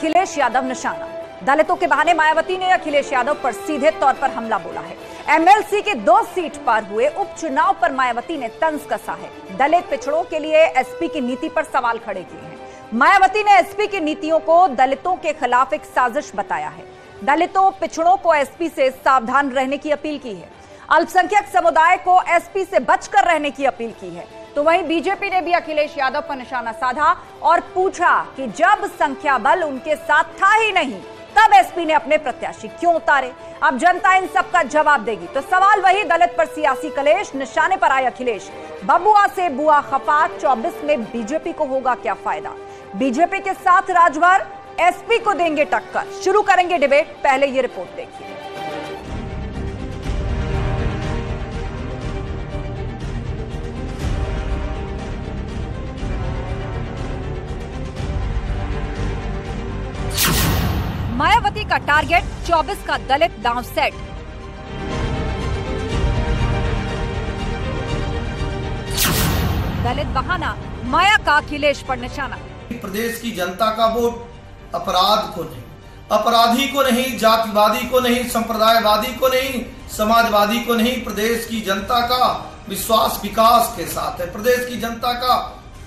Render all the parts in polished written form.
अखिलेश यादव निशाना। दलितों के बहाने मायावती ने अखिलेश यादव पर सीधे तौर पर हमला बोला है। एमएलसी के 2 सीट पर हुए उपचुनाव पर मायावती ने तंज कसा है। दलित पिछड़ों के लिए एसपी की नीति पर सवाल खड़े किए हैं। मायावती ने एसपी की नीतियों को दलितों के खिलाफ एक साजिश बताया है। दलितों पिछड़ों को एसपी से सावधान रहने की अपील की है। अल्पसंख्यक समुदाय को एसपी से बचकर रहने की अपील की है। तो वहीं बीजेपी ने भी अखिलेश यादव पर निशाना साधा और पूछा कि जब संख्या बल उनके साथ था ही नहीं तब एसपी ने अपने प्रत्याशी क्यों उतारे। अब जनता इन सब का जवाब देगी। तो सवाल वही, दलित पर सियासी कलेश, निशाने पर आए अखिलेश। बबुआ से बुआ खफा, 24 में बीजेपी को होगा क्या फायदा। बीजेपी के साथ राजभर, एसपी को देंगे टक्कर। शुरू करेंगे डिबेट, पहले ये रिपोर्ट देखिए। मायावती का टारगेट 24 का दलित दांव सेट। दलित बहाना, माया का अखिलेश पर निशाना। प्रदेश की जनता का वोट अपराध को नहीं, अपराधी को नहीं, जातिवादी को नहीं, संप्रदायवादी को नहीं, समाजवादी को नहीं, प्रदेश की जनता का विश्वास विकास के साथ है। प्रदेश की जनता का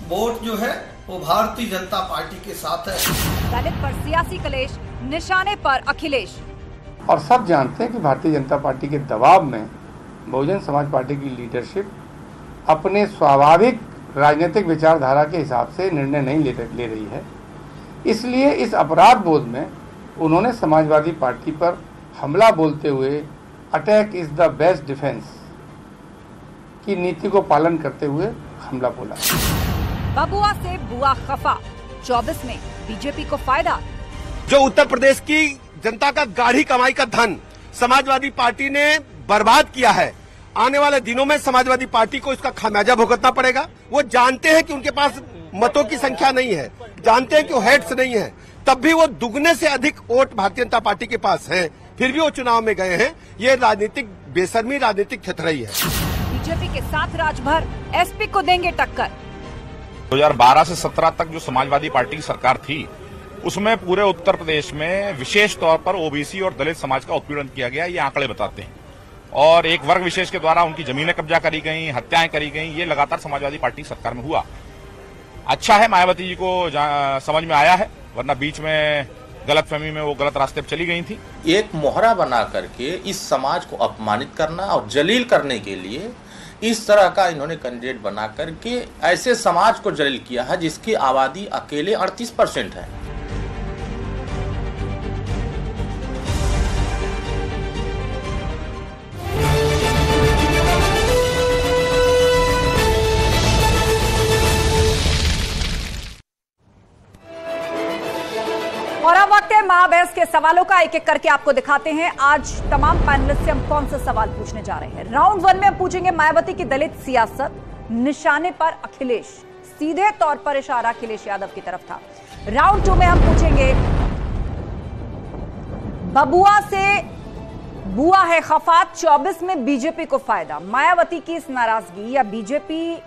वोट जो है वो भारतीय जनता पार्टी के साथ है। दलित पर सियासी कलेश, निशाने पर अखिलेश। और सब जानते हैं कि भारतीय जनता पार्टी के दबाव में बहुजन समाज पार्टी की लीडरशिप अपने स्वाभाविक राजनीतिक विचारधारा के हिसाब से निर्णय नहीं ले रही है। इसलिए इस अपराध बोध में उन्होंने समाजवादी पार्टी पर हमला बोलते हुए attack is the best defence की नीति को पालन करते हुए हमला बोला। बबुआ से बुआ खफा, 24 में बीजेपी को फायदा। जो उत्तर प्रदेश की जनता का गाढ़ी कमाई का धन समाजवादी पार्टी ने बर्बाद किया है, आने वाले दिनों में समाजवादी पार्टी को इसका खामियाजा भुगतना पड़ेगा। वो जानते हैं कि उनके पास मतों की संख्या नहीं है, जानते हैं कि वो हेड्स नहीं है, तब भी वो दुगने से अधिक वोट भारतीय जनता पार्टी के पास हैं, फिर भी वो चुनाव में गए हैं। ये राजनीतिक बेशर्मी, राजनीतिक थथरई है। बीजेपी के साथ राजभर, एसपी को देंगे टक्कर। 2012 से 17 तक जो समाजवादी पार्टी की सरकार थी, उसमें पूरे उत्तर प्रदेश में विशेष तौर पर ओबीसी और दलित समाज का उत्पीड़न किया गया, ये आंकड़े बताते हैं। और एक वर्ग विशेष के द्वारा उनकी जमीनें कब्जा करी गई, हत्याएं करी गई, ये लगातार समाजवादी पार्टी की सरकार में हुआ। अच्छा है मायावती जी को समझ में आया है, वरना बीच में गलतफहमी में वो गलत रास्ते पर चली गई थी। एक मोहरा बना करके इस समाज को अपमानित करना और जलील करने के लिए इस तरह का इन्होंने कैंडिडेट बना करके ऐसे समाज को जलील किया है जिसकी आबादी अकेले 38% है। और अब वक्त है महाबहस के सवालों का। एक एक करके आपको दिखाते हैं आज तमाम पैनलिस्ट से हम कौन से सवाल पूछने जा रहे हैं। राउंड 1 में हम पूछेंगे मायावती की दलित सियासत, निशाने पर अखिलेश, सीधे तौर पर इशारा अखिलेश यादव की तरफ था। राउंड 2 में हम पूछेंगे बबुआ से बुआ है खफा, 24 में बीजेपी को फायदा। मायावती की इस नाराजगी या बीजेपी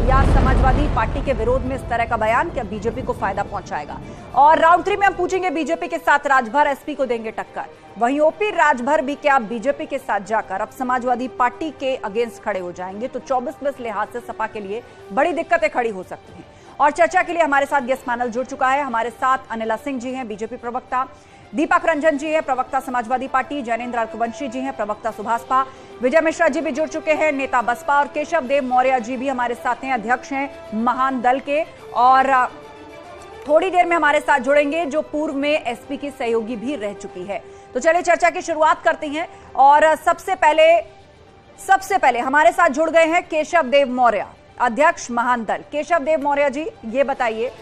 या समाजवादी पार्टी के विरोध में इस तरह का बयान क्या बीजेपी को फायदा पहुंचाएगा। और राउंड 3 में हम पूछेंगे बीजेपी के साथ राजभर, एसपी को देंगे टक्कर। वहीं ओपी राजभर भी क्या बीजेपी के साथ जाकर अब समाजवादी पार्टी के अगेंस्ट खड़े हो जाएंगे। तो 24 में इस लिहाज से सपा के लिए बड़ी दिक्कतें खड़ी हो सकती हैं। और चर्चा के लिए हमारे साथ गेस्ट पैनल जुड़ चुका है। हमारे साथ अनिला सिंह जी हैं, बीजेपी प्रवक्ता, दीपक रंजन जी हैं, प्रवक्ता समाजवादी पार्टी, जैनेन्द्र अर्कवंशी जी हैं, प्रवक्ता सुभाषपा, विजय मिश्रा जी भी जुड़ चुके हैं, नेता बसपा, और केशव देव मौर्य जी भी हमारे साथ हैं, अध्यक्ष हैं महान दल के। और थोड़ी देर में हमारे साथ जुड़ेंगे जो पूर्व में एसपी की सहयोगी भी रह चुकी है। तो चलिए चर्चा की शुरुआत करते हैं। और सबसे पहले हमारे साथ जुड़ गए हैं केशव देव मौर्य, अध्यक्ष महान दल। केशव देव मौर्य जी, ये बताइए,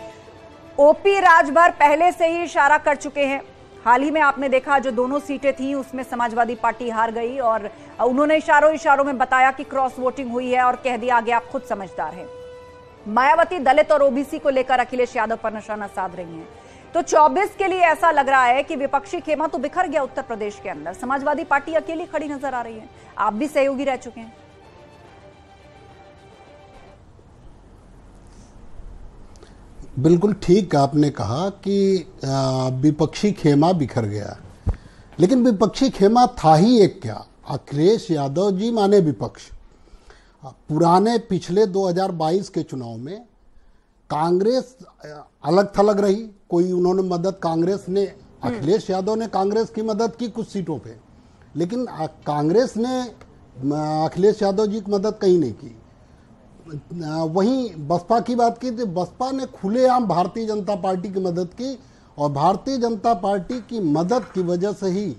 ओपी राजभर पहले से ही इशारा कर चुके हैं। हाल ही में आपने देखा जो दोनों सीटें थी उसमें समाजवादी पार्टी हार गई और उन्होंने इशारों में बताया कि क्रॉस वोटिंग हुई है और कह दिया आगे आप खुद समझदार हैं। मायावती दलित और ओबीसी को लेकर अखिलेश यादव पर निशाना साध रही हैं। तो 24 के लिए ऐसा लग रहा है कि विपक्षी खेमा तो बिखर गया उत्तर प्रदेश के अंदर, समाजवादी पार्टी अकेली खड़ी नजर आ रही है। आप भी सहयोगी रह चुके हैं। बिल्कुल ठीक आपने कहा कि विपक्षी खेमा बिखर गया, लेकिन विपक्षी खेमा था ही एक क्या? अखिलेश यादव जी माने विपक्ष। पुराने पिछले 2022 के चुनाव में कांग्रेस अलग थलग रही, कोई उन्होंने मदद, कांग्रेस ने, अखिलेश यादव ने कांग्रेस की मदद की कुछ सीटों पे, लेकिन कांग्रेस ने अखिलेश यादव जी की मदद कहीं नहीं की। वहीं बसपा की बात की तो बसपा ने खुलेआम भारतीय जनता पार्टी की मदद की, और भारतीय जनता पार्टी की मदद की वजह से ही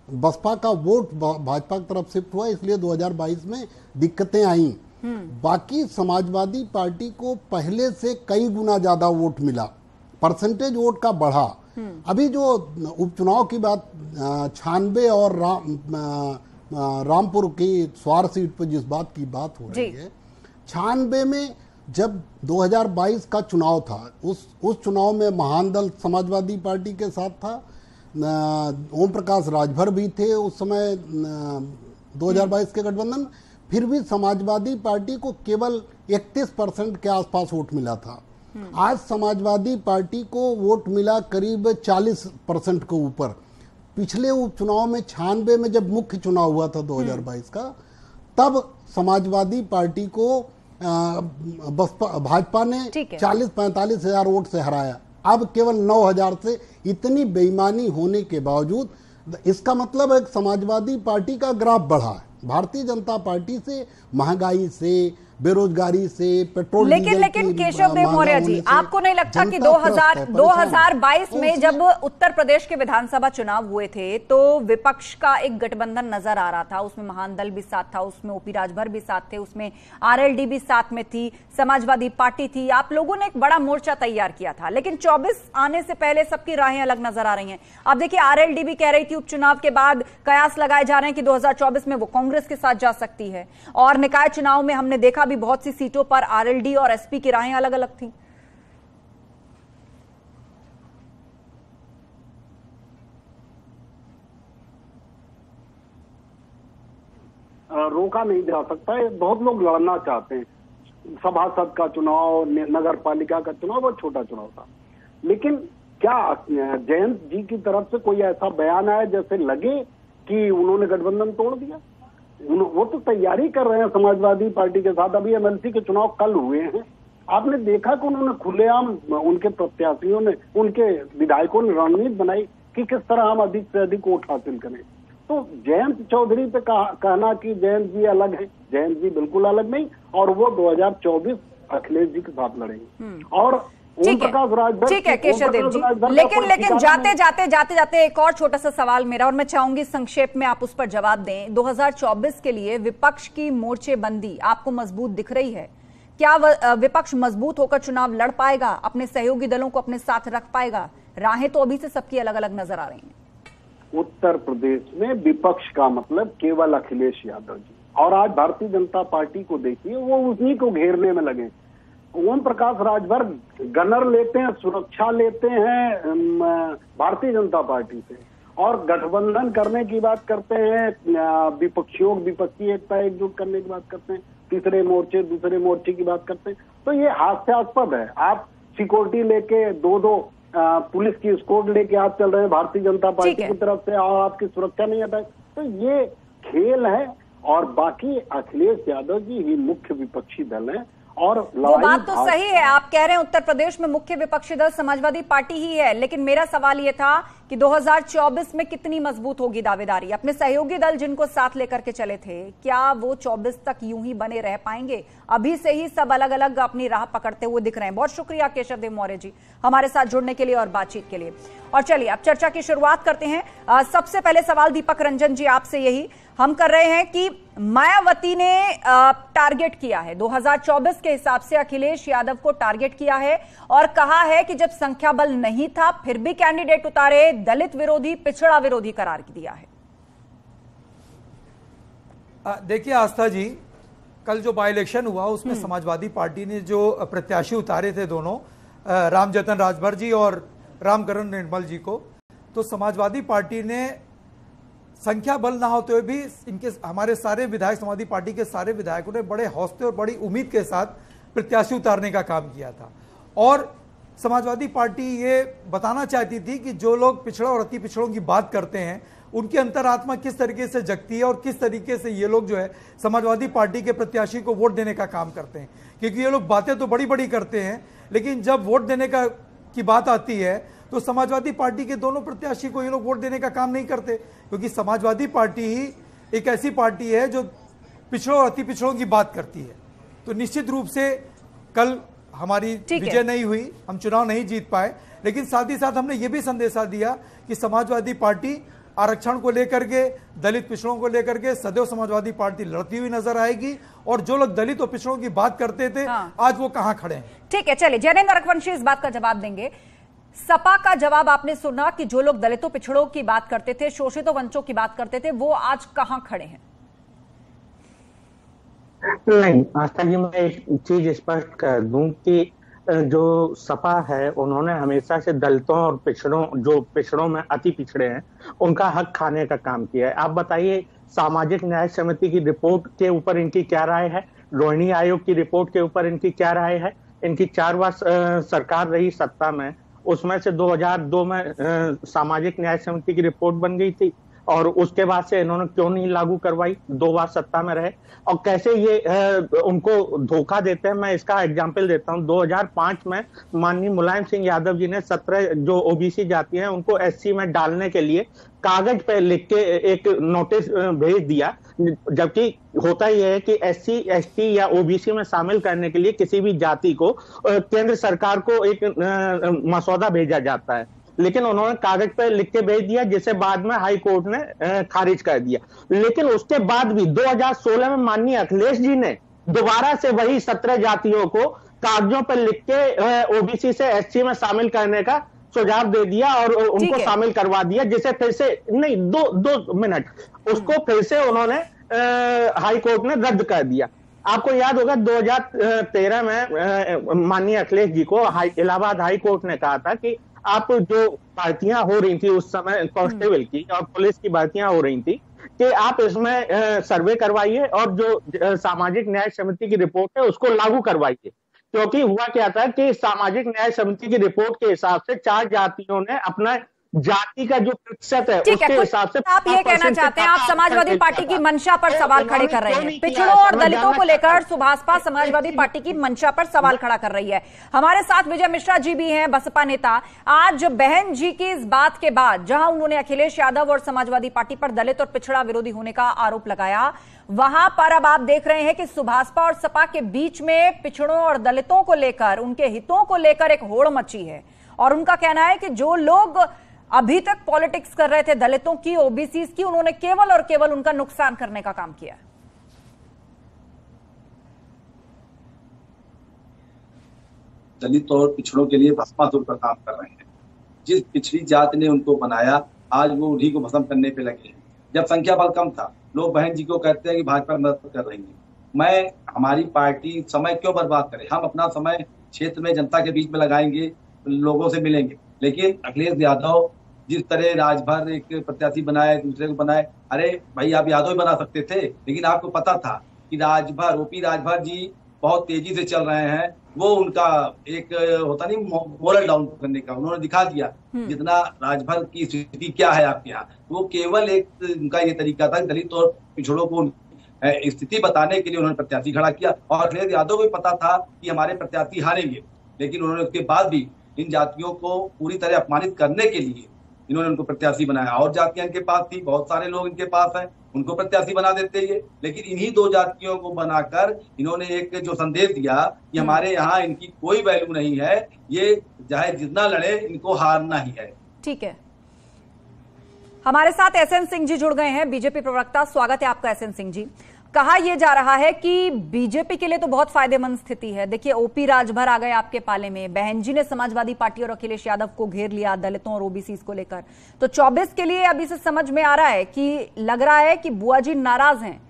बसपा का वोट भाजपा की तरफ शिफ्ट हुआ, इसलिए 2022 में दिक्कतें आई। बाकी समाजवादी पार्टी को पहले से कई गुना ज्यादा वोट मिला, परसेंटेज वोट का बढ़ा। अभी जो उपचुनाव की बात 96 और रामपुर की स्वार सीट पर जिस बात की बात हो रही है, 96 में जब 2022 का चुनाव था, उस चुनाव में महानदल समाजवादी पार्टी के साथ था, ओम प्रकाश राजभर भी थे उस समय 2022 के गठबंधन, फिर भी समाजवादी पार्टी को केवल 31% के आसपास वोट मिला था। आज समाजवादी पार्टी को वोट मिला करीब 40% के ऊपर। पिछले उपचुनाव में 96 में जब मुख्य चुनाव हुआ था 2022 का, तब समाजवादी पार्टी को भाजपा ने 40-45 हजार वोट से हराया, अब केवल 9,000 से। इतनी बेईमानी होने के बावजूद इसका मतलब है समाजवादी पार्टी का ग्राफ बढ़ा है। भारतीय जनता पार्टी से, महंगाई से, बेरोजगारी से, पेट्रोल, लेकिन केशव देव मौर्य जी, आपको नहीं लगता कि 2022 में जब उत्तर प्रदेश के विधानसभा चुनाव हुए थे तो विपक्ष का एक गठबंधन नजर आ रहा था, उसमें महानदल भी साथ था, उसमें ओपी राजभर भी साथ थे, उसमें आरएलडी भी साथ में थी, समाजवादी पार्टी थी, आप लोगों ने एक बड़ा मोर्चा तैयार किया था, लेकिन 24 आने से पहले सबकी राहें अलग नजर आ रही हैं। अब देखिए, आरएलडी भी कह रही थी उपचुनाव के बाद कयास लगाए जा रहे हैं कि 2024 में वो कांग्रेस के साथ जा सकती है, और निकाय चुनाव में हमने देखा भी बहुत सी सीटों पर आरएलडी और एसपी की राहें अलग अलग थी। रोका नहीं जा सकता है, बहुत लोग लड़ना चाहते हैं। सभासद का चुनाव, नगर पालिका का चुनाव वो छोटा चुनाव था, लेकिन क्या जयंत जी की तरफ से कोई ऐसा बयान आया जैसे लगे कि उन्होंने गठबंधन तोड़ दिया? वो तो तैयारी कर रहे हैं समाजवादी पार्टी के साथ। अभी एमएलसी के चुनाव कल हुए हैं, आपने देखा कि उन्होंने खुलेआम, उनके प्रत्याशियों ने, उनके विधायकों ने रणनीति बनाई कि किस तरह हम अधिक से अधिक वोट हासिल करें। तो जयंत चौधरी पे कहना कि जयंत जी अलग है, जयंत जी बिल्कुल अलग नहीं, और वो 2024 अखिलेश जी के साथ लड़ेंगे। और ठीक है केशव देव जी, लेकिन जाते एक और छोटा सा सवाल मेरा, और मैं चाहूंगी संक्षेप में आप उस पर जवाब दें। 2024 के लिए विपक्ष की मोर्चेबंदी आपको मजबूत दिख रही है? क्या विपक्ष मजबूत होकर चुनाव लड़ पाएगा, अपने सहयोगी दलों को अपने साथ रख पाएगा? राहें तो अभी से सबकी अलग अलग नजर आ रही हैं। उत्तर प्रदेश में विपक्ष का मतलब केवल अखिलेश यादव जी, और आज भारतीय जनता पार्टी को देखिए, वो उन्हीं को घेरने में लगे। ओम प्रकाश राजभर गनर लेते हैं, सुरक्षा लेते हैं भारतीय जनता पार्टी से, और गठबंधन करने की बात करते हैं, विपक्षी एकता एकजुट करने की बात करते हैं, तीसरे मोर्चे दूसरे मोर्चे की बात करते हैं। तो ये हास्यास्पद है। आप सिक्योरिटी लेके दो पुलिस की स्क्वाड लेके आप चल रहे हैं भारतीय जनता पार्टी की तरफ से, और आपकी सुरक्षा नहीं आता है। तो ये खेल है, और बाकी अखिलेश यादव जी ही मुख्य विपक्षी दल है। और वो बात तो सही है, आप कह रहे हैं उत्तर प्रदेश में मुख्य विपक्षी दल समाजवादी पार्टी ही है, लेकिन मेरा सवाल ये था कि 2024 में कितनी मजबूत होगी दावेदारी? अपने सहयोगी दल जिनको साथ लेकर के चले थे, क्या वो 24 तक यूं ही बने रह पाएंगे? अभी से ही सब अलग अलग अपनी राह पकड़ते हुए दिख रहे हैं। बहुत शुक्रिया केशव देव मौर्य जी हमारे साथ जुड़ने के लिए और बातचीत के लिए। और चलिए अब चर्चा की शुरुआत करते हैं। सबसे पहले सवाल दीपक रंजन जी आपसे यही हम कर रहे हैं कि मायावती ने टारगेट किया है 2024 के हिसाब से, अखिलेश यादव को टारगेट किया है और कहा है कि जब संख्या बल नहीं था फिर भी कैंडिडेट उतारे, दलित विरोधी, पिछड़ा विरोधी करार दिया है। देखिए आस्था जी, कल जो बाई इलेक्शन हुआ उसमें समाजवादी पार्टी ने जो प्रत्याशी उतारे थे दोनों, रामजतन राजभर जी और रामकरण निर्मल जी को, तो समाजवादी पार्टी ने संख्या बल ना होते हुए भी इनके हमारे सारे विधायक, समाजवादी पार्टी के सारे विधायकों ने बड़े हौसले और बड़ी उम्मीद के साथ प्रत्याशी उतारने का काम किया था। और समाजवादी पार्टी ये बताना चाहती थी कि जो लोग पिछड़ा और अति पिछड़ों की बात करते हैं उनकी अंतरात्मा किस तरीके से जगती है और किस तरीके से ये लोग जो है समाजवादी पार्टी के प्रत्याशी को वोट देने का काम करते हैं। क्योंकि ये लोग बातें तो बड़ी बड़ी करते हैं, लेकिन जब वोट देने की बात आती है तो समाजवादी पार्टी के दोनों प्रत्याशी को ये लोग वोट देने का काम नहीं करते, क्योंकि समाजवादी पार्टी ही एक ऐसी पार्टी है जो पिछड़ों और अति पिछड़ों की बात करती है। तो निश्चित रूप से कल हमारी विजय नहीं हुई, हम चुनाव नहीं जीत पाए, लेकिन साथ ही साथ हमने ये भी संदेशा दिया कि समाजवादी पार्टी आरक्षण को लेकर के, दलित पिछड़ों को लेकर के सदैव समाजवादी पार्टी लड़ती हुई नजर आएगी। और जो लोग दलित और पिछड़ों की बात करते थे आज वो कहां खड़े हैं। ठीक है, चलिए जैनेंद्र रघुवंशी इस बात का जवाब देंगे। सपा का जवाब आपने सुना कि जो लोग दलितों पिछड़ों की बात करते थे, शोषितों वंचितों की बात करते थे, वो आज कहां खड़े हैं? नहीं, आस्था जी, मैं एक चीज स्पष्ट कर दूं कि जो सपा है उन्होंने हमेशा से दलितों और पिछड़ों में अति पिछड़े हैं उनका हक खाने का काम किया है। आप बताइए, सामाजिक न्याय समिति की रिपोर्ट के ऊपर इनकी क्या राय है? रोहिणी आयोग की रिपोर्ट के ऊपर इनकी क्या राय है? इनकी 4 वर्ष सरकार रही सत्ता में, उसमें से 2002 में सामाजिक न्याय समिति की रिपोर्ट बन गई थी और उसके बाद से इन्होंने क्यों नहीं लागू करवाई? 2 बार सत्ता में रहे और कैसे ये उनको धोखा देते हैं। मैं इसका एग्जांपल देता हूं। 2005 में माननीय मुलायम सिंह यादव जी ने 17 जो ओबीसी जाति हैं उनको एससी में डालने के लिए कागज पे लिख के एक नोटिस भेज दिया, जबकि होता यह है कि एससी एसटी या ओबीसी में शामिल करने के लिए किसी भी जाति को केंद्र सरकार को एक मसौदा भेजा जाता है, लेकिन उन्होंने कागज पर लिख के भेज दिया जिसे बाद में हाई कोर्ट ने खारिज कर दिया। लेकिन उसके बाद भी 2016 में माननीय अखिलेश जी ने दोबारा से वही 17 जातियों को कागजों पर लिख के ओबीसी से एससी में शामिल करने का सुझाव दे दिया और उनको शामिल करवा दिया, जिसे फिर से नहीं दो मिनट उसको फिर से उन्होंने हाई कोर्ट ने रद्द कर दिया। आपको याद होगा 2013 में माननीय अखिलेश जी को इलाहाबाद हाई कोर्ट ने कहा था कि आप जो भर्तियां हो रही थी उस समय कांस्टेबल की और पुलिस की भर्तियां हो रही थी कि आप इसमें सर्वे करवाइए और जो सामाजिक न्याय समिति की रिपोर्ट है उसको लागू करवाइए। क्योंकि हुआ क्या था कि सामाजिक न्याय समिति की रिपोर्ट के हिसाब से 4 जातियों ने अपना जाति का जो प्रतिशत है उसके हिसाब से आप ये कहना चाहते हैं, आप समाजवादी पार्टी की मंशा पर सवाल खड़े कर रहे हैं। पिछड़ों और दलितों को लेकर सुभाषपा समाजवादी पार्टी की मंशा पर सवाल खड़ा कर रही है। हमारे साथ विजय मिश्रा जी भी हैं, बसपा नेता। आज बहन जी की इस बात के बाद जहां उन्होंने अखिलेश यादव और समाजवादी पार्टी पर दलित और पिछड़ा विरोधी होने का आरोप लगाया, वहां पर अब आप देख रहे हैं कि सुभाषपा और सपा के बीच में पिछड़ों और दलितों को लेकर, उनके हितों को लेकर एक होड़ मची है। और उनका कहना है कि जो लोग अभी तक पॉलिटिक्स कर रहे थे दलितों की, ओबीसी की, उन्होंने केवल और केवल उनका नुकसान करने का काम किया। दलित और पिछड़ों के लिए भस्मासुर का काम कर रहे हैं। जिस पिछड़ी जाति ने उनको बनाया आज वो उन्हीं को भस्म करने पे लगे हैं। जब संख्या बल कम था लोग बहन जी को कहते हैं कि भाजपा मदद कर रही है। हमारी पार्टी समय क्यों बर्बाद करे? हम अपना समय क्षेत्र में जनता के बीच में लगाएंगे, लोगों से मिलेंगे। लेकिन अखिलेश यादव जिस तरह राजभर एक प्रत्याशी बनाए, दूसरे को बनाए, अरे भाई आप यादव ही बना सकते थे, लेकिन आपको पता था कि राजभर ओपी राजभर जी बहुत तेजी से चल रहे हैं। वो उनका एक होता नहीं मोरल डाउन करने का, उन्होंने दिखा दिया जितना राजभर की स्थिति क्या है आपके यहाँ। वो केवल एक उनका ये तरीका था दलित और पिछड़ों को स्थिति बताने के लिए उन्होंने प्रत्याशी खड़ा किया। और अखिलेश यादव को पता था कि हमारे प्रत्याशी हारेंगे, लेकिन उन्होंने उसके बाद भी इन जातियों को पूरी तरह अपमानित करने के लिए इन्होंने उनको प्रत्याशी बनाया। और जातियां इनके पास थी, बहुत सारे लोग इनके पास हैं, उनको प्रत्याशी बना देते ये। लेकिन इन्हीं 2 जातियों को बनाकर इन्होंने एक जो संदेश दिया कि हमारे यहाँ इनकी कोई वैल्यू नहीं है, ये चाहे जितना लड़े इनको हारना ही है। ठीक है, हमारे साथ एसएन सिंह जी जुड़ गए हैं, बीजेपी प्रवक्ता। स्वागत है आपका एसएन सिंह जी। कहा यह जा रहा है कि बीजेपी के लिए तो बहुत फायदेमंद स्थिति है। देखिए, ओपी राजभर आ गए आपके पाले में, बहन जी ने समाजवादी पार्टी और अखिलेश यादव को घेर लिया दलितों और ओबीसी को लेकर। तो 24 के लिए अभी से समझ में आ रहा है कि लग रहा है कि बुआ जी नाराज हैं।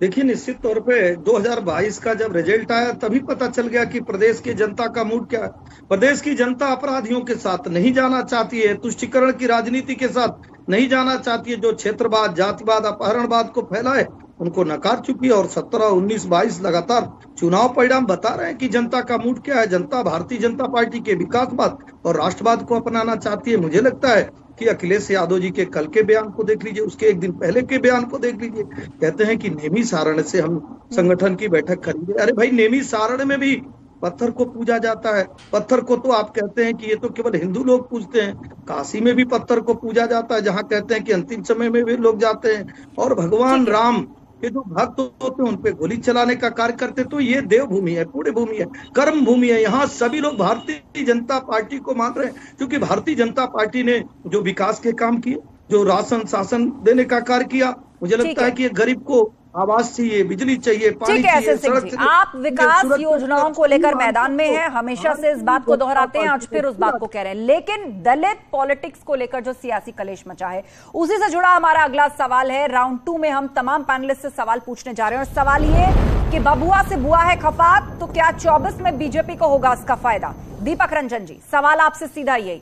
देखिए, निश्चित तौर पे 2022 का जब रिजल्ट आया तभी पता चल गया कि प्रदेश की जनता का मूड क्या है। प्रदेश की जनता अपराधियों के साथ नहीं जाना चाहती है, तुष्टीकरण की राजनीति के साथ नहीं जाना चाहती है। जो क्षेत्रवाद, जातिवाद, अपहरणवाद को फैला है उनको नकार चुकी है। और 17, 19, 22 लगातार चुनाव परिणाम बता रहे हैं कि जनता का मूड क्या है। जनता भारतीय जनता पार्टी के विकासवाद और राष्ट्रवाद को अपनाना चाहती है। मुझे लगता है कि अखिलेश यादव जी के कल के बयान को देख लीजिए, उसके एक दिन पहले के बयान को देख लीजिए। कहते हैं कि नेमी सारण से हम संगठन की बैठक करेंगे। अरे भाई, नेमी सारण में भी पत्थर को पूजा जाता है। पत्थर को तो आप कहते हैं कि ये तो केवल हिंदू लोग पूजते हैं। काशी में भी पत्थर को पूजा जाता है, जहां कहते हैं कि अंतिम समय में भी लोग जाते हैं। और भगवान राम के जो भक्त होते हैं उन पे गोली चलाने का कार्य करते। तो ये देवभूमि है, पुण्य भूमि है, कर्म भूमि है। यहाँ सभी लोग भारतीय जनता पार्टी को मान रहे हैं, क्योंकि भारतीय जनता पार्टी ने जो विकास के काम किए, जो राशन शासन देने का कार्य किया, मुझे लगता है कि ये गरीब को आवास चाहिए, बिजली चाहिए, पानी चाहिए, सड़क चाहिए। आप विकास योजनाओं को लेकर मैदान में हैं, हमेशा से इस बात को दोहराते हैं, आज फिर उस बात को कह रहे हैं। लेकिन दलित पॉलिटिक्स को लेकर जो सियासी कलेश मचा है, उसी से जुड़ा हमारा अगला सवाल है। राउंड 2 में हम तमाम पैनलिस्ट से सवाल पूछने जा रहे हैं और सवाल ये कि बबुआ से बुआ है खफात, तो क्या 24 में बीजेपी को होगा इसका फायदा? दीपक रंजन जी, सवाल आपसे सीधा यही।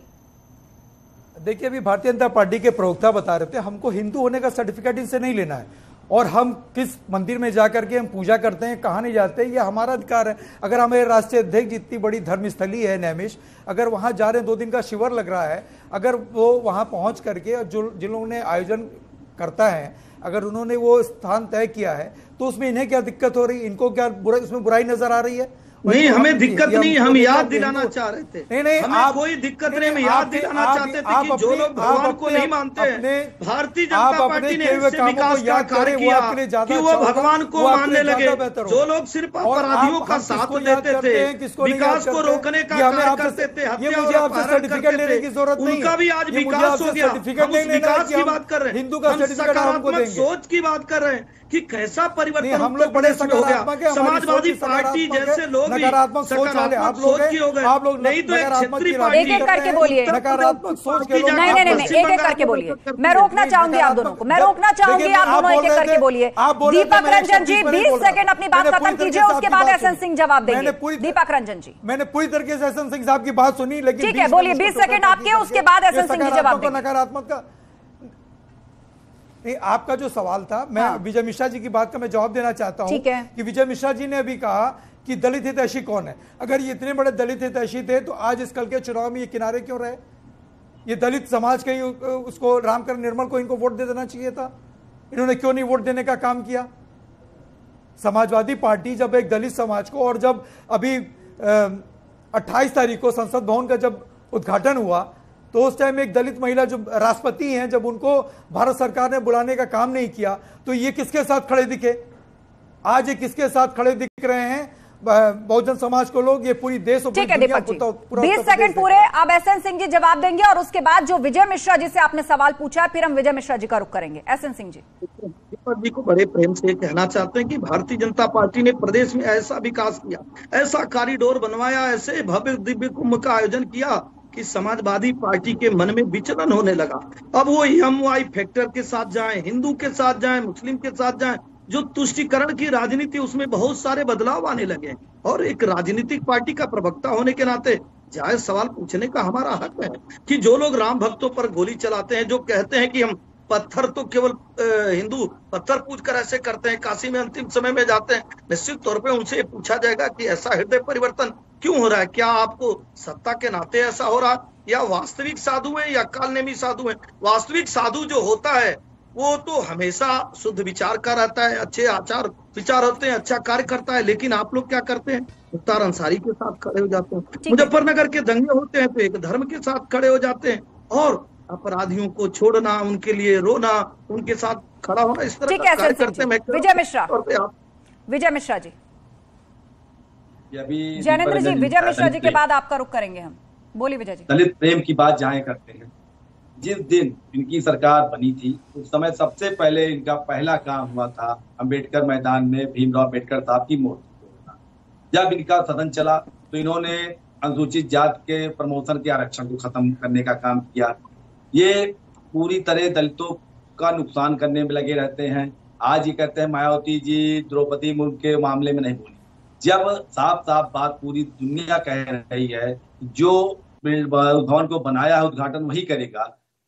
देखिए, अभी भारतीय जनता पार्टी के प्रवक्ता बता रहे थे हमको हिंदू होने का सर्टिफिकेट इनसे नहीं लेना है, और हम किस मंदिर में जाकर के हम पूजा करते हैं, कहाँ नहीं जाते, ये हमारा अधिकार है। अगर हमारे राष्ट्रीय अध्यक्ष जितनी बड़ी धर्मस्थली है नैमिष, अगर वहाँ जा रहे हैं, 2 दिन का शिविर लग रहा है, अगर वो वहाँ पहुँच करके जिन लोगों ने आयोजन करता है, अगर उन्होंने वो स्थान तय किया है, तो उसमें इन्हें क्या दिक्कत हो रही है? इनको क्या उसमें बुराई नजर आ रही है? नहीं, हमें दिक्कत नहीं, हम याद दिलाना चाह रहे थे। नहीं, हमें कोई दिक्कत नहीं, हम याद दिलाना चाहते थे कि जो लोग भगवान को नहीं मानते हैं, भारतीय जनता पार्टी ने ऐसे विकास का कार्य किया कि वो भगवान को मानने लगे। जो लोग सिर्फ अपराधियों का साथ देते थे, विकास को रोकने का कार्य करते थे, हत्या और अपहरण करते थे, उनका भी आज विकास हो गया। हम उस विकास की बात कर रहे हैं, हम सकारात्मक सोच की बात कर रहे हैं कि कैसा परिवर्तन हम लोग बड़े हो गया। समाजवादी पार्टी जैसे लोग नकारात्मक सोच वाले आप लोग नहीं तो एक एक करके बोलिए, नकारात्मक सोच के लोग। नहीं, एक एक करके बोलिए। मैं रोकना चाहूंगी आप दोनों को, मैं रोकना चाहूंगी आप दोनों एक एक करके बोलिए। दीपक रंजन जी 20 सेकंड अपनी बात खत्म कीजिए, उसके बाद एसएन सिंह जवाब देंगे। दीपक रंजन जी, मैंने पूरी तरीके से एसएन सिंह साहब की बात सुनी, लेकिन ठीक है, बोलिए। 20 सेकंड आपके, उसके बाद एसएन सिंह जी जवाब देंगे। नकारात्मक का नहीं, आपका जो सवाल था, मैं विजय मिश्रा जी की बात का मैं जवाब देना चाहता हूं कि विजय मिश्रा जी ने अभी कहा कि दलित हितैषी कौन है। अगर ये इतने बड़े दलित हितैषी थे तो आज इस कल के चुनाव में ये किनारे क्यों रहे? ये दलित समाज के उसको रामकरण निर्मल को इनको वोट दे देना चाहिए था, इन्होंने क्यों नहीं वोट देने का काम किया? समाजवादी पार्टी जब एक दलित समाज को, और जब अभी 28 तारीख को संसद भवन का जब उद्घाटन हुआ, तो उस टाइम एक दलित महिला जो राष्ट्रपति हैं, जब उनको भारत सरकार ने बुलाने का काम नहीं किया, तो ये किसके साथ खड़े दिखे? आज ये किसके साथ खड़े दिख रहे हैं? बहुजन समाज को लोग, ये पूरी देश। ठीक है दीपक जी, 20 सेकंड पूरे। अब एसएन सिंह जी जवाब देंगे और उसके बाद जो विजय मिश्रा जी से आपने सवाल पूछा, फिर हम विजय मिश्रा जी का रुख करेंगे। एसएन सिंह जी, दीपक जी को बड़े प्रेम से कहना चाहते हैं कि भारतीय जनता पार्टी ने प्रदेश में ऐसा विकास किया, ऐसा कॉरिडोर बनवाया, ऐसे भव्य दिव्य कुंभ का आयोजन किया कि समाजवादी पार्टी के मन में विचलन होने लगा। अब वो एमवाई फैक्टर के साथ जाएं, हिंदू के साथ जाएं, मुस्लिम के साथ जाएं, जो तुष्टीकरण की राजनीति, उसमें बहुत सारे बदलाव आने लगे। और एक राजनीतिक पार्टी का प्रवक्ता होने के नाते जायज सवाल पूछने का हमारा हक है कि जो लोग राम भक्तों पर गोली चलाते हैं, जो कहते हैं कि हम पत्थर तो केवल हिंदू पत्थर पूज कर ऐसे करते हैं, काशी में अंतिम समय में जाते हैं, निश्चित तौर पे उनसे पूछा जाएगा कि ऐसा हृदय परिवर्तन क्यों हो रहा है? क्या आपको सत्ता के नाते ऐसा हो रहा, या वास्तविक साधु है या कालनेमी साधु है? वास्तविक साधु जो होता है वो तो हमेशा शुद्ध विचार का रहता है, अच्छे आचार विचार होते हैं, अच्छा कार्य करता है। लेकिन आप लोग क्या करते हैं? मुख्तार अंसारी के साथ खड़े हो जाते हैं, मुजफ्फरनगर के दंगे होते हैं तो एक धर्म के साथ खड़े हो जाते हैं, और अपराधियों को छोड़ना, उनके लिए रोना, उनके साथ खड़ा होना, इस तरह का कार्य करते हैं। विजय मिश्रा, विजय मिश्रा जी, जैनेंद्र जी, विजय मिश्रा जी के बाद आपका रुख करेंगे हम। बोलिए विजय जी। दलित प्रेम की बात जहां करते हैं, जिस दिन इनकी सरकार बनी थी उस समय सबसे पहले इनका पहला काम हुआ था अंबेडकर मैदान में भीमराव अंबेडकर साहब की मूर्ति तोड़ना। जब इनका सदन चला तो इन्होंने अनुसूचित जात के प्रमोशन के आरक्षण को खत्म करने का काम किया। ये पूरी तरह दलितों का नुकसान करने में लगे रहते हैं। आज ये कहते हैं मायावती जी द्रौपदी मुर्मू के मामले में नहीं बोली, जब साफ साफ बात पूरी दुनिया कह रही है जो भवन को बनाया है उद्घाटन वही करेगा,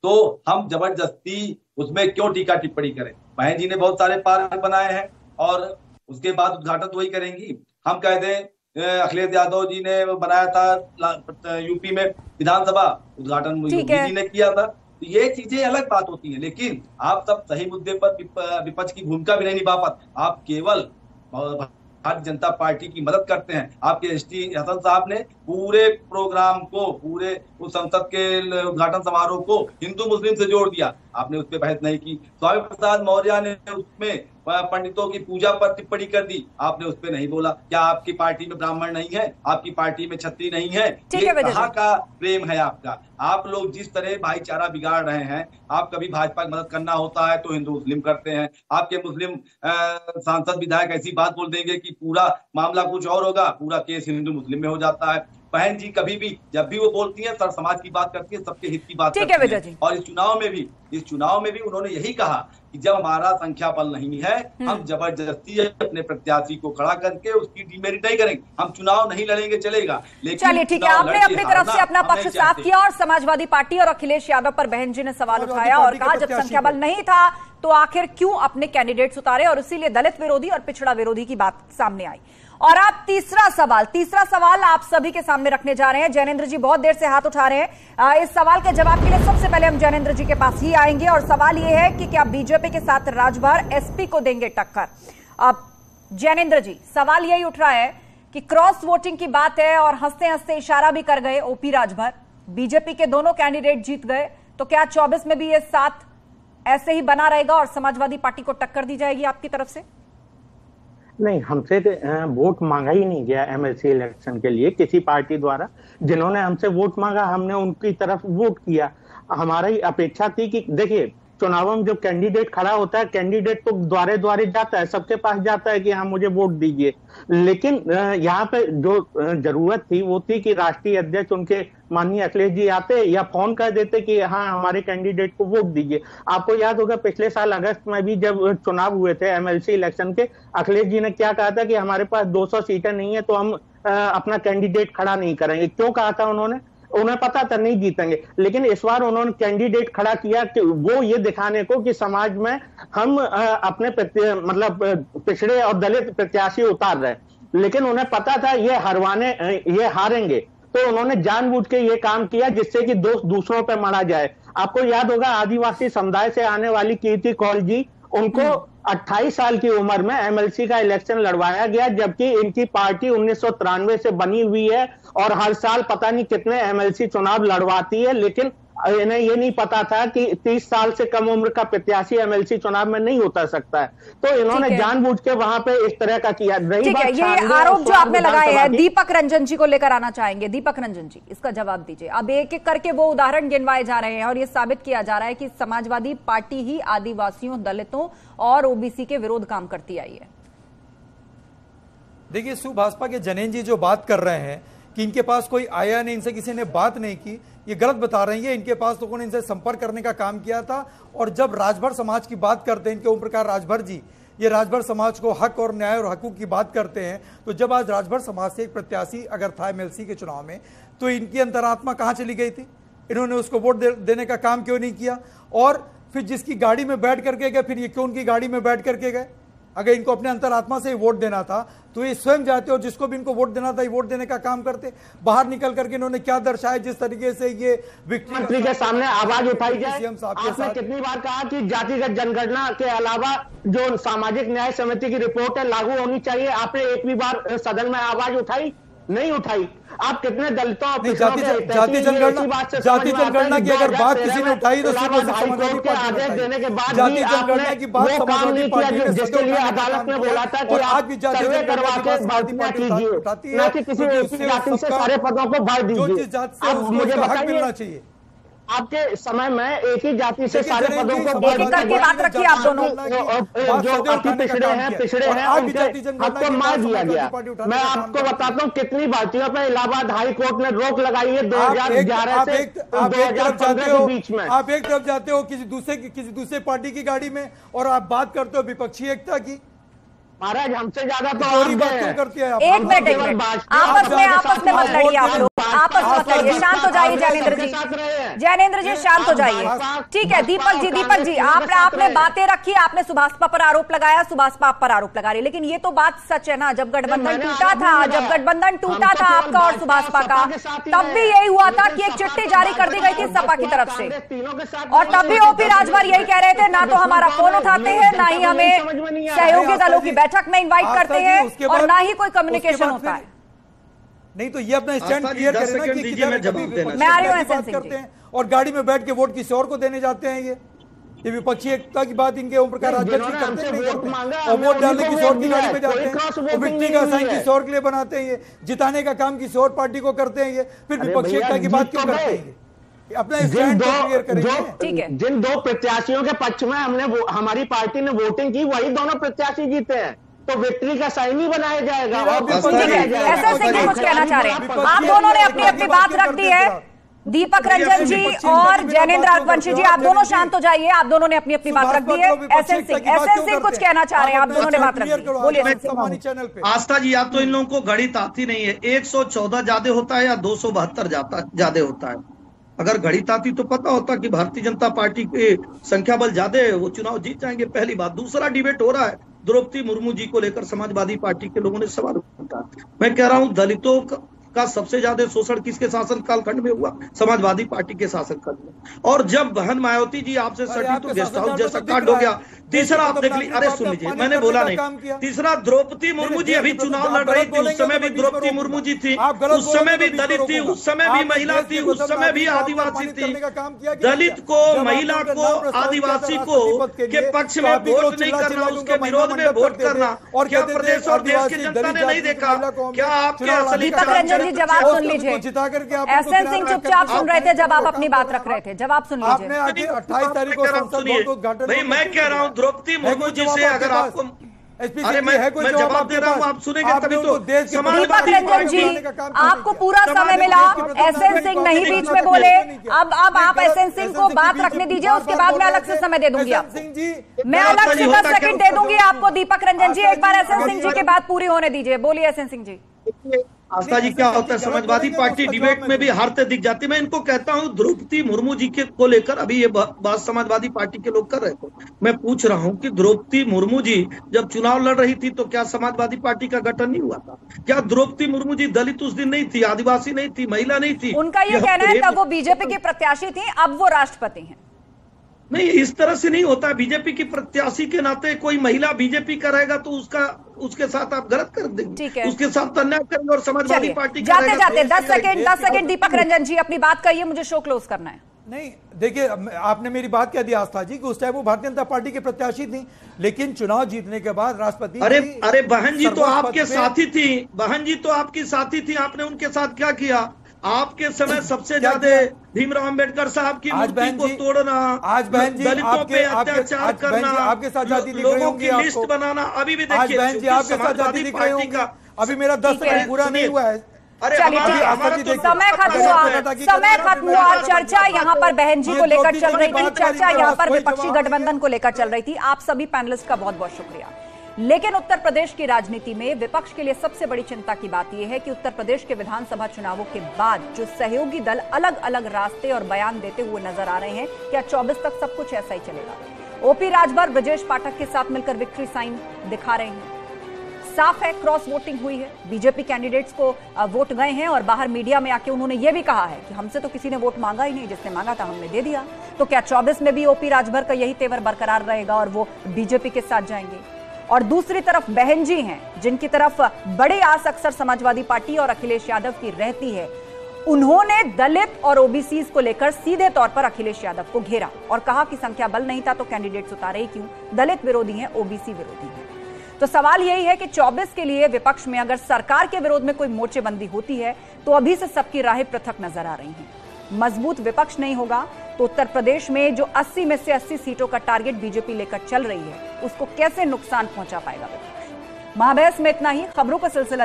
तो हम जबरदस्ती उसमें क्यों टीका टिप्पणी करें? बहन जी ने बहुत सारे पार्क बनाए हैं और उसके बाद उद्घाटन तो वही करेंगी। हम कह दें अखिलेश यादव जी ने बनाया था यूपी में विधानसभा, उद्घाटन योगी जी ने किया था। तो ये चीजें अलग बात होती है, लेकिन आप सब सही मुद्दे पर विपक्ष की भूमिका भी नहीं निभा पाते। आप केवल भारतीय जनता पार्टी की मदद करते हैं। आपके एसटी हसन साहब ने पूरे प्रोग्राम को, पूरे उस संसद के उद्घाटन समारोह को हिंदू मुस्लिम से जोड़ दिया, आपने उस पर बहस नहीं की। स्वामी प्रसाद मौर्य ने उसमें पंडितों की पूजा पर टिप्पणी कर दी, आपने उस पर नहीं बोला। क्या आपकी पार्टी में ब्राह्मण नहीं है? आपकी पार्टी में क्षत्रिय नहीं है? ये कहाँ का प्रेम है आपका? आप लोग जिस तरह भाईचारा बिगाड़ रहे हैं, आप कभी भाजपा की मदद करना होता है तो हिंदू मुस्लिम करते हैं। आपके मुस्लिम सांसद विधायक ऐसी बात बोल देंगे कि पूरा मामला कुछ और होगा, पूरा केस हिंदू मुस्लिम में हो जाता है। बहन जी कभी भी जब भी वो बोलती हैं सर समाज की बात करती है, सबके हित की बात करती है। और इस चुनाव में भी उन्होंने यही कहा कि जब हमारा संख्या बल नहीं है, हम जबरदस्ती अपने प्रत्याशी को खड़ा करके उसकी डिमेरिट नहीं करेंगे। हम चुनाव नहीं लड़ेंगे चलेगा, लेकिन चलिए ठीक है, आपने अपनी तरफ से अपना पक्ष साफ किया और समाजवादी पार्टी और अखिलेश यादव पर बहन जी ने सवाल उठाया और कहा जब संख्या बल नहीं था तो आखिर क्यों अपने कैंडिडेट्स उतारे, और इसीलिए दलित विरोधी और पिछड़ा विरोधी की बात सामने आई। और आप तीसरा सवाल आप सभी के सामने रखने जा रहे हैं। जैनेंद्र जी बहुत देर से हाथ उठा रहे हैं। इस सवाल के जवाब के लिए सबसे पहले हम जैनेंद्र जी के पास ही आएंगे और सवाल यह है कि क्या बीजेपी के साथ राजभर एसपी को देंगे टक्कर? अब जैनेंद्र जी, सवाल यही उठ रहा है कि क्रॉस वोटिंग की बात है और हंसते हंसते इशारा भी कर गए ओपी राजभर, बीजेपी के दोनों कैंडिडेट जीत गए, तो क्या 24 में भी ये साथ ऐसे ही बना रहेगा और समाजवादी पार्टी को टक्कर दी जाएगी आपकी तरफ से? नहीं, हमसे वोट मांगा ही नहीं गया एमएलसी इलेक्शन के लिए किसी पार्टी द्वारा। जिन्होंने हमसे वोट मांगा हमने उनकी तरफ वोट किया। हमारी अपेक्षा थी कि देखिए, चुनावों में जो कैंडिडेट खड़ा होता है, कैंडिडेट तो द्वारे द्वारे जाता है, सबके पास जाता है कि हाँ मुझे वोट दीजिए। लेकिन यहाँ पे जो जरूरत थी वो थी कि राष्ट्रीय अध्यक्ष उनके माननीय अखिलेश जी आते या फोन कर देते कि हाँ हमारे कैंडिडेट को वोट दीजिए। आपको याद होगा पिछले साल अगस्त में भी जब चुनाव हुए थे एमएलसी इलेक्शन के, अखिलेश जी ने क्या कहा था कि हमारे पास 200 सीटें नहीं है तो हम अपना कैंडिडेट खड़ा नहीं करेंगे। क्यों कहा था उन्होंने? उन्हें पता था नहीं जीतेंगे। लेकिन इस बार उन्होंने कैंडिडेट खड़ा किया कि वो ये दिखाने को कि समाज में हम अपने मतलब पिछड़े और दलित प्रत्याशी उतार रहे, लेकिन उन्हें पता था ये हारेंगे, तो उन्होंने जानबूझ के ये काम किया जिससे कि दोष दूसरों पे मढ़ा जाए। आपको याद होगा आदिवासी समुदाय से आने वाली कीर्ति कौल जी, उनको 28 साल की उम्र में एमएलसी का इलेक्शन लड़वाया गया, जबकि इनकी पार्टी 1993 से बनी हुई है और हर साल पता नहीं कितने एमएलसी चुनाव लड़वाती है। लेकिन इन्हें ये नहीं पता था कि 30 साल से कम उम्र का प्रत्याशी एमएलसी चुनाव में नहीं उतर सकता है, तो इन्होंने जानबूझ के वहां पे इस तरह का किया। ठीक है, ये आरोप जो आपने लगाए हैं दीपक रंजन जी को लेकर आना चाहेंगे। दीपक रंजन जी, इसका जवाब दीजिए। अब एक एक करके वो उदाहरण गिनवाए जा रहे हैं और ये साबित किया जा रहा है कि समाजवादी पार्टी ही आदिवासियों, दलितों और ओबीसी के विरोध काम करती आई है। देखिए, सुभाषपा के जैनेंद्र जी जो बात कर रहे हैं कि इनके पास कोई आया नहीं, इनसे किसी ने बात नहीं की, ये गलत बता रही है। इनके पास लोगों ने इनसे संपर्क करने का काम किया था। और जब राजभर समाज की बात करते हैं, इनके ओम प्रकाश राजभर जी, ये राजभर समाज को हक और न्याय और हकूक की बात करते हैं, तो जब आज राजभर समाज से एक प्रत्याशी अगर था एमएलसी के चुनाव में, तो इनकी अंतरात्मा कहां चली गई थी? इन्होंने उसको वोट देने का काम क्यों नहीं किया? और फिर जिसकी गाड़ी में बैठ करके गए, फिर ये क्यों उनकी गाड़ी में बैठ करके गए? अगर इनको अपने अंतरात्मा से वोट देना था तो ये स्वयं जाते और जिसको भी इनको वोट देना था ये वोट देने का काम करते। बाहर निकल करके इन्होंने क्या दर्शाया, जिस तरीके से ये मंत्री के सामने आवाज उठाई जाए। आपने कितनी बार कहा कि जातिगत जनगणना के अलावा जो सामाजिक न्याय समिति की रिपोर्ट है लागू होनी चाहिए, आपने एक भी बार सदन में आवाज उठाई? नहीं उठाई। आप कितने दलितों और जाति जनगणना की अगर बात किसी ने उठाई तो हाईकोर्ट के आदेश देने के बाद भी आपने वो काम नहीं किया जिसके लिए अदालत ने बोला था कि आप सर्वे करवा के भर्तियां कीजिए, न कि किसी जाति से सारे पदों को भर दीजिए। अब मुझे बताइए, आपके समय में एक ही जाति से सारे पदों को करके बात रखिए आप दोनों, जो अति पिछड़े हैं उनके हक को मार दिया गया। मैं आपको बताता हूँ कितनी भर्तियों पर इलाहाबाद हाई कोर्ट ने रोक लगाई है 2011 से 2015 के बीच में। आप एक तरफ जाते हो किसी दूसरे पार्टी की गाड़ी में और आप बात करते हो विपक्षी एकता की। महाराज हमसे ज्यादा तो चोरी बात क्यों करती है? एक मिनट आपस में मत लड़िए आप लोग, आपस में मत लड़िए, शांत हो जाइए जैनेंद्र जी शांत हो जाइए। ठीक है दीपक जी आपने बातें रखी, आपने सुभाषपा पर आरोप लगाया, सुभाषपा पर आरोप लगा रही, लेकिन ये तो बात सच है ना, जब गठबंधन टूटा था आपका और सुभाषपा का, तब भी यही हुआ था कि एक चिट्ठी जारी कर दी गई थी सपा की तरफ से, और तब भी ओपी राजभर यही कह रहे थे ना तो हमारा फोन उठाते हैं, ना ही हमें सहयोगी दलों की बैठक में इनवाइट करते हैं, और ना ही कोई कम्युनिकेशन होता है। नहीं तो ये अपना स्टैंड क्लियर करें ना कि किधर मैं आ रही हूं ऐसे करते हैं और गाड़ी में बैठ के वोट किसी और को देने जाते हैं। ये विपक्षी एकता की बात इनके ओम प्रकाश अध्यक्ष करते हैं, और वोट डालने किसी और की गाड़ी में जाते हैं, और विक्ट्री का साइन किसी और के लिए बनाते हैं, ये जिताने का काम किसी और पार्टी को करते हैं, ये फिर विपक्षी एकता की बात क्यों करते हैं? अपना स्टैंड क्लियर करेंगे। ठीक है, जिन दो प्रत्याशियों के पक्ष में हमारी पार्टी ने वोटिंग की, वही दोनों प्रत्याशी जीते हैं, तो विक्ट्री का साइन ही बनाया जाएगा। ऐसे सिंह कुछ कहना चाह रहे हैं, आप दोनों ने अपनी अपनी बात रख दी है, दीपक रंजन जी और जैनेंद्र आगवंशी जी, आप दोनों शांत हो जाइए, आप दोनों ने अपनी अपनी बात रख दी है। एसएन सिंह कुछ कहना चाह रहे हैं, आप दोनों ने बात रख दी, बोलिए। आस्था जी, आप तो इन लोगों को गणित आती नहीं है, 114 ज्यादा होता है या 272 ज्यादा होता है? अगर गणित आती तो पता होता कि भारतीय जनता पार्टी के संख्या बल ज्यादा है, वो चुनाव जीत जाएंगे, पहली बात। दूसरा डिबेट हो रहा है द्रौपदी मुर्मू जी को लेकर, समाजवादी पार्टी के लोगों ने सवाल उठाया। मैं कह रहा हूं दलितों का सबसे ज्यादा शोषण किसके शासन कालखंड में हुआ? समाजवादी पार्टी के शासन काल में। और जब बहन मायावती जी आपसे सटी तो गेस्ट हाउस जैसा कांड हो गया। तीसरा आप देख लीजिए, अरे सुन लीजिए, मैंने बोला नहीं। तीसरा द्रौपदी मुर्मू जी अभी चुनाव लड़ रही थी, उस समय भी द्रौपदी मुर्मू जी थी, उस समय भी दलित थी, उस समय भी महिला थी, उस समय भी आदिवासी थी। दलित को, महिला को, आदिवासी को के पक्ष में वोट नहीं करना, उसके विरोध में वोट करना, और क्या प्रदेश और देश की जनता ने नहीं देखा? क्या आपके असली जवाब सुन लीजिए। एसएन सिंह चुपचाप सुन रहे थे जब आप अपनी बात रख रहे थे, जवाब सुन लीजिए। 28 तारीख को संसद भवन का उद्घाटन। भाई मैं कह रहा हूँ द्रौपदी मुर्मू जी से अगर आपको, अरे मैं जवाब दे रहा हूँ, आप सुनेंगे तभी तो। दीपक रंजन जी, आपको पूरा समय मिला, एसएन सिंह नहीं बीच में बोले, अब आप एसएन सिंह को बात रखने दीजिए, उसके बाद मैं अलग से समय दे दूंगी आपको, मैं अलग से 10 सेकंड दे दूंगी आपको। दीपक रंजन जी, एक बार एसएन सिंह जी की बात पूरी होने दीजिए, बोलिए एसएन सिंह जी। आस्था जी, क्या होता है समाजवादी पार्टी डिबेट में भी हारते दिख जाती है। मैं इनको कहता हूं द्रौपदी मुर्मू जी को लेकर अभी ये बात समाजवादी पार्टी के लोग कर रहे थे। मैं पूछ रहा हूं कि द्रौपदी मुर्मू जी जब चुनाव लड़ रही थी तो क्या समाजवादी पार्टी का गठन नहीं हुआ था? क्या द्रौपदी मुर्मू जी दलित उस दिन नहीं थी, आदिवासी नहीं थी, महिला नहीं थी? उनका ये कहना है तब वो बीजेपी की प्रत्याशी थी, अब वो राष्ट्रपति हैं। नहीं, इस तरह से नहीं होता। बीजेपी की प्रत्याशी के नाते कोई महिला बीजेपी का रहेगा तो उसके साथ आप गलत कर देंगे, उसके साथ अन्याय करेंगे। और समाजवादी पार्टी जाते जाते 10 सेकंड दीपक रंजन जी अपनी बात कहिए, मुझे शो क्लोज करना है। नहीं देखिए, आपने मेरी बात कह दी आस्था जी कि उस टाइम वो भारतीय जनता पार्टी के प्रत्याशी थी, लेकिन चुनाव जीतने के बाद राष्ट्रपति। अरे बहन जी तो आपके साथी थी, बहन जी तो आपकी साथी थी, आपने उनके साथ क्या किया? आपके समय सबसे ज्यादा भीमराव अंबेडकर साहब की मूर्ति को तोड़ना, आज बहन जी दलितों पे अत्याचार करना, आपके साथ जाति दिख लोगों की लिस्ट बनाना, अभी भी देखिए बहन जी आपके साथ जाति दिख रही होंगी। अभी मेरा 10 सेकंड पूरा नहीं हुआ है। समय खत्म हुआ। चर्चा यहाँ पर बहन जी को लेकर चल रही थी, चर्चा यहाँ पर विपक्षी गठबंधन को लेकर चल रही थी। आप सभी पैनलिस्ट का बहुत बहुत शुक्रिया। लेकिन उत्तर प्रदेश की राजनीति में विपक्ष के लिए सबसे बड़ी चिंता की बात यह है कि उत्तर प्रदेश के विधानसभा चुनावों के बाद जो सहयोगी दल अलग अलग रास्ते और बयान देते हुए नजर आ रहे हैं, क्या 24 तक सब कुछ ऐसा ही चलेगा? ओपी राजभर ब्रजेश पाठक के साथ मिलकर विक्ट्री साइन दिखा रहे हैं। साफ है क्रॉस वोटिंग हुई है, बीजेपी कैंडिडेट्स को वोट गए हैं, और बाहर मीडिया में आके उन्होंने ये भी कहा है कि हमसे तो किसी ने वोट मांगा ही नहीं, जिसने मांगा था हमने दे दिया। तो क्या 24 में भी ओपी राजभर का यही तेवर बरकरार रहेगा और वो बीजेपी के साथ जाएंगे? और दूसरी तरफ बहन जी हैं जिनकी तरफ बड़ी आस अक्सर समाजवादी पार्टी और अखिलेश यादव की रहती है। उन्होंने दलित और ओबीसीज को लेकर सीधे तौर पर अखिलेश यादव को घेरा और कहा कि संख्या बल नहीं था तो कैंडिडेट्स उतारे ही क्यों, दलित विरोधी हैं, ओबीसी विरोधी हैं। तो सवाल यही है कि 24 के लिए विपक्ष में अगर सरकार के विरोध में कोई मोर्चेबंदी होती है तो अभी से सबकी राहें पृथक नजर आ रही हैं। मजबूत विपक्ष नहीं होगा तो उत्तर प्रदेश में जो 80 में से 80 सीटों का टारगेट बीजेपी लेकर चल रही है उसको कैसे नुकसान पहुंचा पाएगा विपक्ष? महाबहस में इतना ही। खबरों का सिलसिला